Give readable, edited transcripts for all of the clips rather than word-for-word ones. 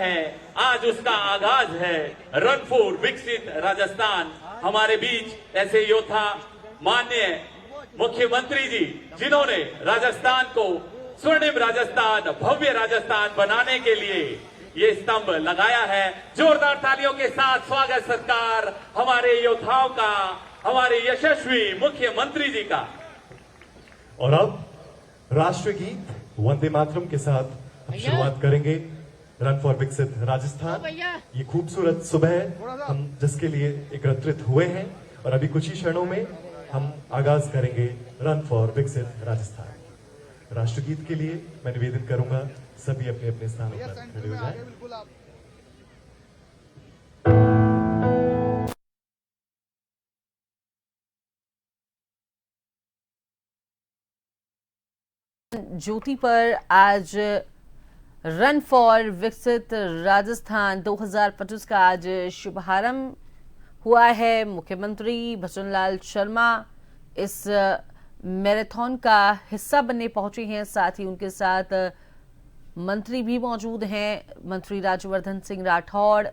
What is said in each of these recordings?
है। आज उसका आगाज है। रन फॉर विकसित राजस्थान। हमारे बीच ऐसे योद्धा माननीय मुख्यमंत्री जी, जिन्होंने राजस्थान को स्वर्णिम राजस्थान, भव्य राजस्थान बनाने के लिए ये स्तंभ लगाया है। जोरदार तालियों के साथ स्वागत सत्कार हमारे योद्धाओं का, हमारे यशस्वी मुख्यमंत्री जी का। और अब राष्ट्रगीत वंदे मातरम के साथ हम शुरुआत करेंगे। रन फॉर विकसित राजस्थान, ये खूबसूरत सुबह हम जिसके लिए एकत्रित हुए हैं, और अभी कुछ ही क्षणों में हम आगाज करेंगे रन फॉर विकसित राजस्थान। राष्ट्रगीत के लिए मैं निवेदन करूंगा सभी अपने अपने स्थानों पर खड़े हो जाएं। ज्योति पर आज रन फॉर विकसित राजस्थान 2025 का आज शुभारंभ हुआ है। मुख्यमंत्री भजनलाल शर्मा इस मैराथन का हिस्सा बनने पहुंचे हैं। साथ ही उनके साथ मंत्री भी मौजूद हैं। मंत्री राज्यवर्धन सिंह राठौड़,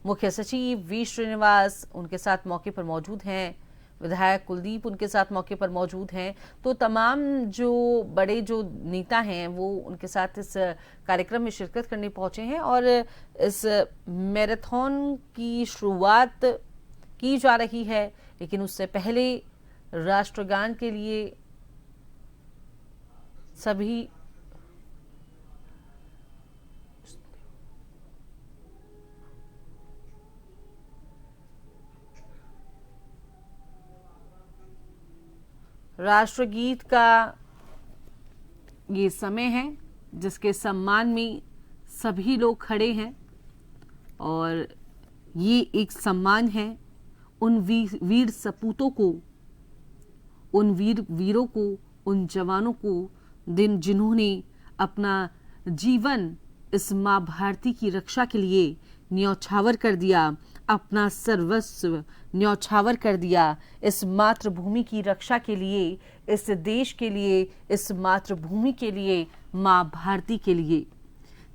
मुख्य सचिव वी श्रीनिवास उनके साथ मौके पर मौजूद हैं। विधायक कुलदीप उनके साथ मौके पर मौजूद हैं। तो तमाम जो बड़े जो नेता हैं वो उनके साथ इस कार्यक्रम में शिरकत करने पहुंचे हैं और इस मैराथन की शुरुआत की जा रही है। लेकिन उससे पहले राष्ट्रगान के लिए सभी राष्ट्रगीत का ये समय है जिसके सम्मान में सभी लोग खड़े हैं और ये एक सम्मान है उन वीर सपूतों को, उन वीरों को, उन जवानों को जिन्होंने अपना जीवन इस माँ भारती की रक्षा के लिए न्यौछावर कर दिया, अपना सर्वस्व न्यौछावर कर दिया इस मातृभूमि की रक्षा के लिए, इस देश के लिए, इस मातृभूमि के लिए, माँ भारती के लिए।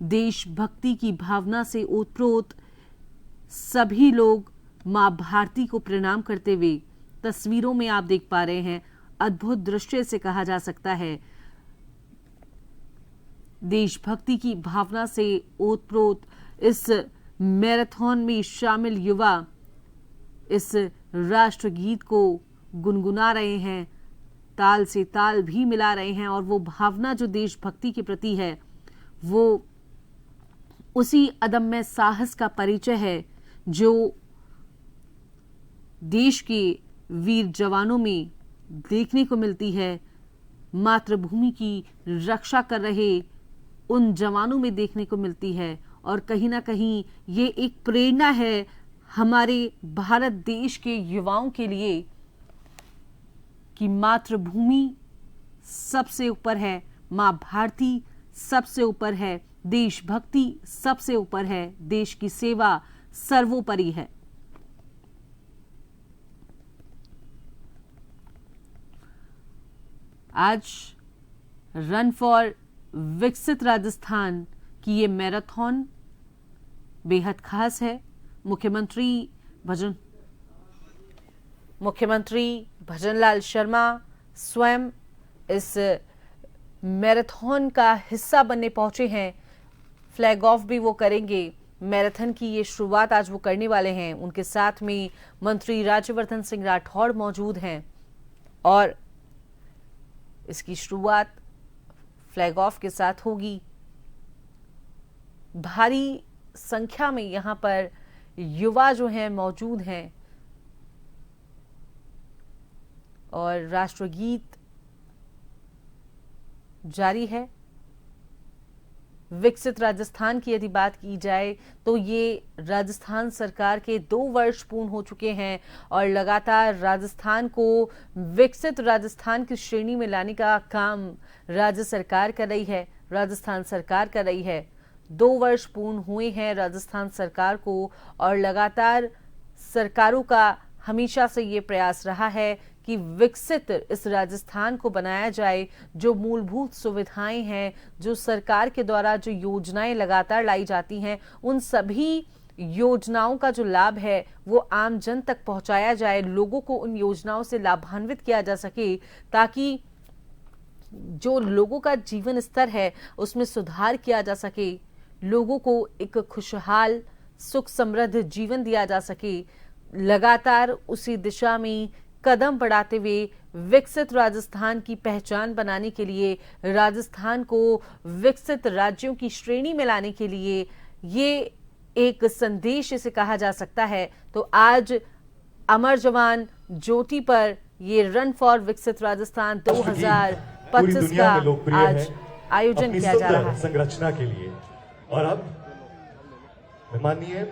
देशभक्ति की भावना से ओतप्रोत सभी लोग माँ भारती को प्रणाम करते हुए तस्वीरों में आप देख पा रहे हैं। अद्भुत दृश्य से कहा जा सकता है। देशभक्ति की भावना से ओतप्रोत इस मैराथन में शामिल युवा इस राष्ट्रगीत को गुनगुना रहे हैं, ताल से ताल भी मिला रहे हैं और वो भावना जो देशभक्ति के प्रति है वो उसी अदम्य साहस का परिचय है जो देश के वीर जवानों में देखने को मिलती है। मातृभूमि की रक्षा कर रहे उन जवानों में देखने को मिलती है और कहीं ना कहीं ये एक प्रेरणा है हमारे भारत देश के युवाओं के लिए कि मातृभूमि सबसे ऊपर है, माँ भारती सबसे ऊपर है, देशभक्ति सबसे ऊपर है, देश की सेवा सर्वोपरि है। आज रन फॉर विकसित राजस्थान की ये मैराथन बेहद खास है। मुख्यमंत्री भजनलाल शर्मा स्वयं इस मैराथन का हिस्सा बनने पहुंचे हैं। फ्लैग ऑफ भी वो करेंगे। मैराथन की ये शुरुआत आज वो करने वाले हैं। उनके साथ में मंत्री राज्यवर्धन सिंह राठौड़ मौजूद हैं और इसकी शुरुआत फ्लैग ऑफ के साथ होगी। भारी संख्या में यहां पर युवा जो हैं मौजूद हैं और राष्ट्रगीत जारी है। विकसित राजस्थान की यदि बात की जाए तो ये राजस्थान सरकार के 2 वर्ष पूर्ण हो चुके हैं और लगातार राजस्थान को विकसित राजस्थान की श्रेणी में लाने का काम राज्य सरकार कर रही है, राजस्थान सरकार कर रही है। 2 वर्ष पूर्ण हुए हैं राजस्थान सरकार को और लगातार सरकारों का हमेशा से ये प्रयास रहा है कि विकसित इस राजस्थान को बनाया जाए। जो मूलभूत सुविधाएं हैं, जो सरकार के द्वारा जो योजनाएं लगातार लाई जाती हैं, उन सभी योजनाओं का जो लाभ है वो आम जन तक पहुंचाया जाए, लोगों को उन योजनाओं से लाभान्वित किया जा सके, ताकि जो लोगों का जीवन स्तर है उसमें सुधार किया जा सके, लोगों को एक खुशहाल सुख समृद्ध जीवन दिया जा सके। लगातार उसी दिशा में कदम बढ़ाते हुए विकसित राजस्थान की पहचान बनाने के लिए, राजस्थान को विकसित राज्यों की श्रेणी में लाने के लिए ये एक संदेश इसे कहा जा सकता है। तो आज अमर जवान ज्योति पर ये रन फॉर विकसित राजस्थान 2025 का आज आयोजन किया जा रहा है संरचना के लिए। और अब माननीय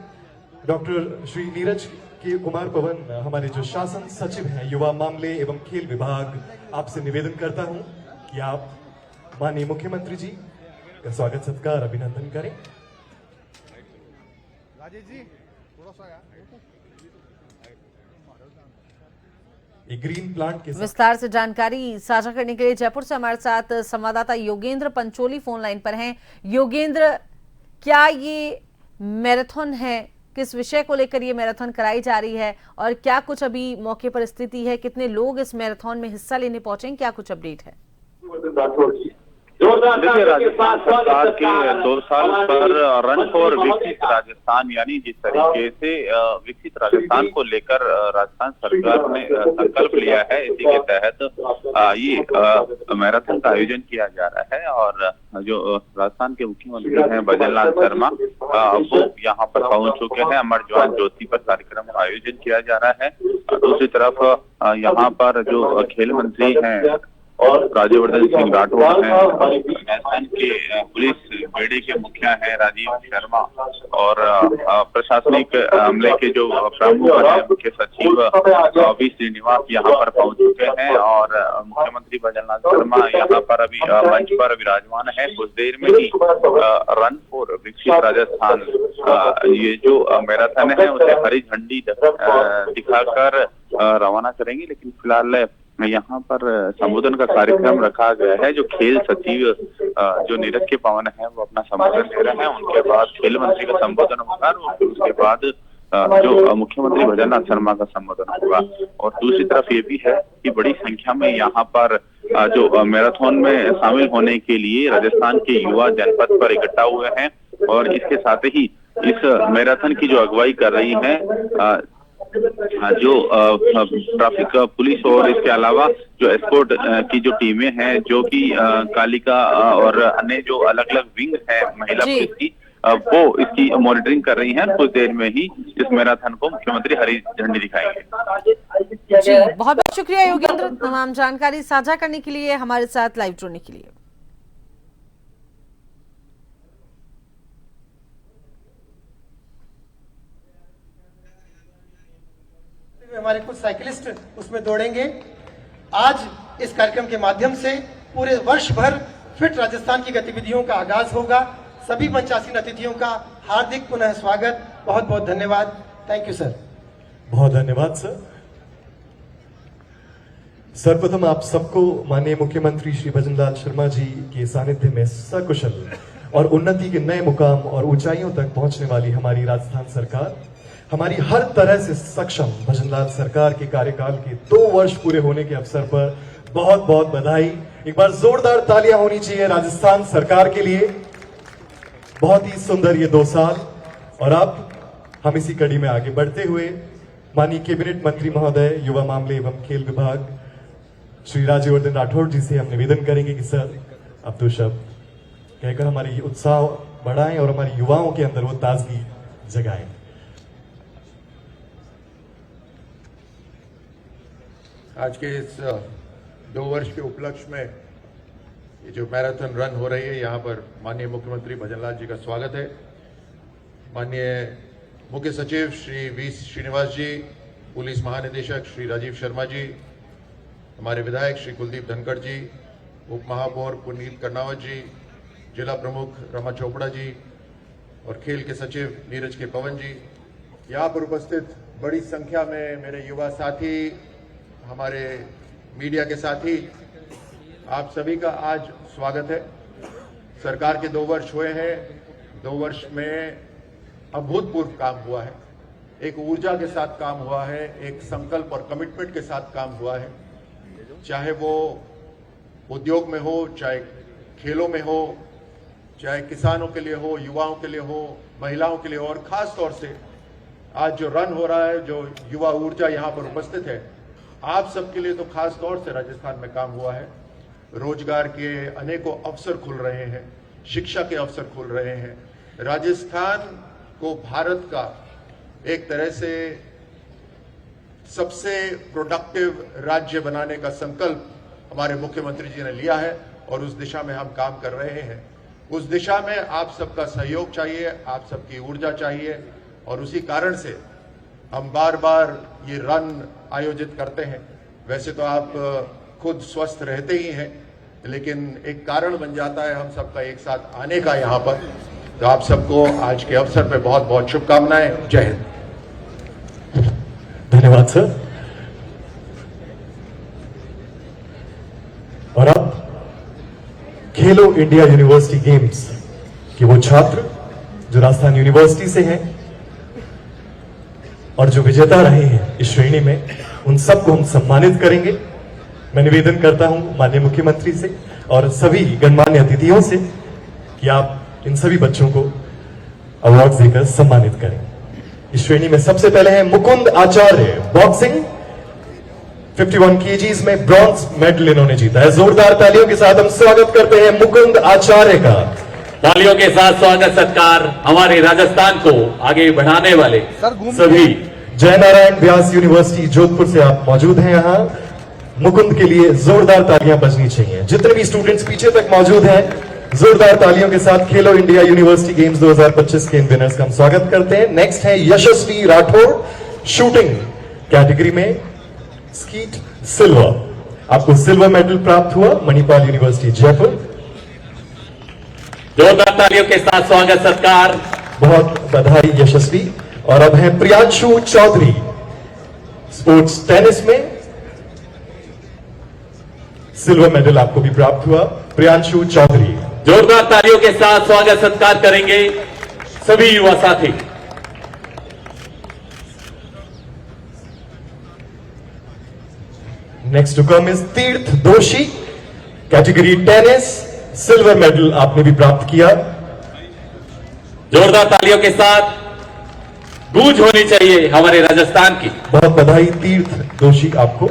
डॉक्टर श्री नीरज के कुमार पवन, हमारे जो शासन सचिव हैं युवा मामले एवं खेल विभाग, आपसे निवेदन करता हूं कि आप माननीय मुख्यमंत्री जी का स्वागत सत्कार अभिनंदन करें। राजेश जी थोड़ा सा ग्रीन प्लांट के विस्तार से जानकारी साझा करने के लिए जयपुर से हमारे साथ संवाददाता योगेंद्र पंचोली फोन लाइन पर हैं। योगेंद्र, क्या ये मैराथन है, किस विषय को लेकर ये मैराथन कराई जा रही है और क्या कुछ अभी मौके पर स्थिति है, कितने लोग इस मैराथन में हिस्सा लेने पहुंचे, क्या कुछ अपडेट है? देखिए, राजस्थान सरकार के 2 साल पर रन फॉर विकसित राजस्थान, यानी जिस तरीके से विकसित राजस्थान को लेकर राजस्थान सरकार ने संकल्प लिया है, इसी के तहत ये मैराथन का आयोजन किया जा रहा है। और जो राजस्थान के मुख्यमंत्री हैं भजनलाल शर्मा, वो यहाँ पर पहुंच चुके हैं। अमर जवान ज्योति पर कार्यक्रम का आयोजन किया जा रहा है। दूसरी तरफ यहाँ पर जो खेल मंत्री हैं और राज्यवर्धन सिंह राठौड़ हैं, राजस्थान के पुलिस बेड़े के मुखिया हैं राजीव शर्मा, और प्रशासनिक अमले के जो प्रमुख हैं मुख्य सचिव वी श्रीनिवास यहाँ पर पहुंच चुके हैं। और मुख्यमंत्री भजनलाल शर्मा यहाँ पर अभी मंच पर विराजमान है। कुछ देर में ही रन फॉर विकसित राजस्थान ये जो मैराथन है उसे हरी झंडी दिखाकर रवाना करेंगे। लेकिन फिलहाल यहाँ पर संबोधन का कार्यक्रम रखा गया है। जो खेल सचिव जो नीरज के पवन है वो अपना संबोधन दे रहे हैं, उनके बाद खेल मंत्री का संबोधन होगा और उसके बाद जो मुख्यमंत्री भजनलाल शर्मा का संबोधन होगा। और दूसरी तरफ ये भी है कि बड़ी संख्या में यहाँ पर जो मैराथन में शामिल होने के लिए राजस्थान के युवा जनपद पर इकट्ठा हुए हैं। और इसके साथ ही इस मैराथन की जो अगुवाई कर रही है जो ट्रैफिक पुलिस और इसके अलावा जो एस्कॉर्ट की जो टीमें हैं, जो कि कालिका और अन्य जो अलग अलग विंग है महिला पुलिस की, वो इसकी मॉनिटरिंग कर रही हैं। कुछ देर में ही इस मैराथन को मुख्यमंत्री हरी झंडी दिखाएंगे। जी, बहुत बहुत शुक्रिया योगेंद्र, तमाम जानकारी साझा करने के लिए, हमारे साथ लाइव जुड़ने के लिए। हमारे कुछ साइकिलिस्ट उसमें दौड़ेंगे। आज इस कार्यक्रम के माध्यम से पूरे वर्ष भर फिट राजस्थान की गतिविधियों का आगाज होगा। सभी मंचासीन अतिथियों का हार्दिक पुनः स्वागत, बहुत बहुत धन्यवाद। Thank you sir. बहुत धन्यवाद सर। सर्वप्रथम आप सबको माननीय मुख्यमंत्री श्री भजनलाल शर्मा जी के सानिध्य में सकुशल और उन्नति के नए मुकाम और ऊंचाइयों तक पहुंचने वाली हमारी राजस्थान सरकार, हमारी हर तरह से सक्षम भजनलाल सरकार के कार्यकाल के 2 वर्ष पूरे होने के अवसर पर बहुत बहुत बधाई। एक बार जोरदार तालियां होनी चाहिए राजस्थान सरकार के लिए। बहुत ही सुंदर ये 2 साल। और अब हम इसी कड़ी में आगे बढ़ते हुए माननीय कैबिनेट मंत्री महोदय युवा मामले एवं खेल विभाग श्री राज्यवर्धन राठौड़ जी से हम निवेदन करेंगे कि सर अब 2 शब्द कहकर हमारी उत्साह बढ़ाएं और हमारे युवाओं के अंदर वो ताजगी जगाएं। आज के इस 2 वर्ष के उपलक्ष्य में ये जो मैराथन रन हो रही है, यहाँ पर माननीय मुख्यमंत्री भजनलाल जी का स्वागत है। माननीय मुख्य सचिव श्री वी श्रीनिवास जी, पुलिस महानिदेशक श्री राजीव शर्मा जी, हमारे विधायक श्री कुलदीप धनखड़ जी, उप महापौर पुनीत कर्नावत जी, जिला प्रमुख रमा चोपड़ा जी और खेल के सचिव नीरज के पवन जी, यहाँ पर उपस्थित बड़ी संख्या में मेरे युवा साथी, हमारे मीडिया के साथी, आप सभी का आज स्वागत है। सरकार के 2 वर्ष हुए हैं। 2 वर्ष में अभूतपूर्व काम हुआ है। एक ऊर्जा के साथ काम हुआ है, एक संकल्प और कमिटमेंट के साथ काम हुआ है। चाहे वो उद्योग में हो, चाहे खेलों में हो, चाहे किसानों के लिए हो, युवाओं के लिए हो, महिलाओं के लिए हो, और खास तौर से आज जो रन हो रहा है, जो युवा ऊर्जा यहाँ पर उपस्थित है, आप सबके लिए तो खास तौर से राजस्थान में काम हुआ है। रोजगार के अनेकों अवसर खुल रहे हैं, शिक्षा के अवसर खुल रहे हैं। राजस्थान को भारत का एक तरह से सबसे प्रोडक्टिव राज्य बनाने का संकल्प हमारे मुख्यमंत्री जी ने लिया है और उस दिशा में हम काम कर रहे हैं। उस दिशा में आप सबका सहयोग चाहिए, आप सबकी ऊर्जा चाहिए, और उसी कारण से हम बार बार ये रन आयोजित करते हैं। वैसे तो आप खुद स्वस्थ रहते ही हैं, लेकिन एक कारण बन जाता है हम सबका एक साथ आने का यहाँ पर। तो आप सबको आज के अवसर पे बहुत बहुत शुभकामनाएं। जय हिंद। धन्यवाद सर। और अब खेलो इंडिया यूनिवर्सिटी गेम्स के वो छात्र जो राजस्थान यूनिवर्सिटी से हैं और जो विजेता रहे हैं इस श्रेणी में, उन सबको हम सम्मानित करेंगे। मैं निवेदन करता हूं माननीय मुख्यमंत्री से और सभी गणमान्य अतिथियों से कि आप इन सभी बच्चों को अवार्ड देकर सम्मानित करें। इस श्रेणी में सबसे पहले है मुकुंद आचार्य, बॉक्सिंग 51 केजीज में ब्रॉन्ज मेडल इन्होंने जीता है। जोरदार तालियों के साथ हम स्वागत करते हैं मुकुंद आचार्य का। तालियों के साथ स्वागत सत्कार हमारे राजस्थान को आगे बढ़ाने वाले सभी। जयनारायण व्यास यूनिवर्सिटी जोधपुर से आप मौजूद हैं यहाँ। मुकुंद के लिए जोरदार तालियां बजनी चाहिए। जितने भी स्टूडेंट्स पीछे तक मौजूद हैं, जोरदार तालियों के साथ खेलो इंडिया यूनिवर्सिटी गेम्स 2025 के इन विनर्स का हम स्वागत करते हैं। नेक्स्ट है यशस्वी राठौड़, शूटिंग कैटेगरी में स्कीट सिल्वर। आपको सिल्वर मेडल प्राप्त हुआ मणिपाल यूनिवर्सिटी जयपुर। जोरदार तालियों के साथ स्वागत सत्कार। बहुत बधाई यशस्वी। और अब है प्रियांशु चौधरी, स्पोर्ट्स टेनिस में सिल्वर मेडल आपको भी प्राप्त हुआ। प्रियांशु चौधरी, जोरदार तालियों के साथ स्वागत सत्कार करेंगे सभी युवा साथी। नेक्स्ट टू कम इज तीर्थ दोषी, कैटेगरी टेनिस, सिल्वर मेडल आपने भी प्राप्त किया। जोरदार तालियों के साथ गूंज होनी चाहिए हमारे राजस्थान की। बहुत बधाई तीर्थ दोषी आपको।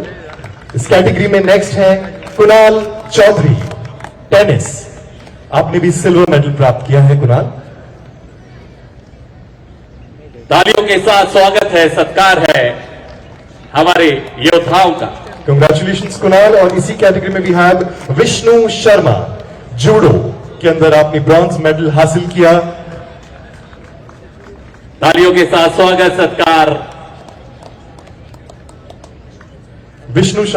इस कैटेगरी में नेक्स्ट है कुणाल चौधरी, टेनिस। आपने भी सिल्वर मेडल प्राप्त किया है कुणाल। तालियों के साथ स्वागत है, सत्कार है हमारे योद्धाओं का। कंग्रेचुलेशंस कुणाल। और इसी कैटेगरी में भी हैव विष्णु शर्मा, जूडो के अंदर आपने ब्रॉन्ज मेडल हासिल किया। तालियों के साथ स्वागत सत्कार। विष्णु शर्मा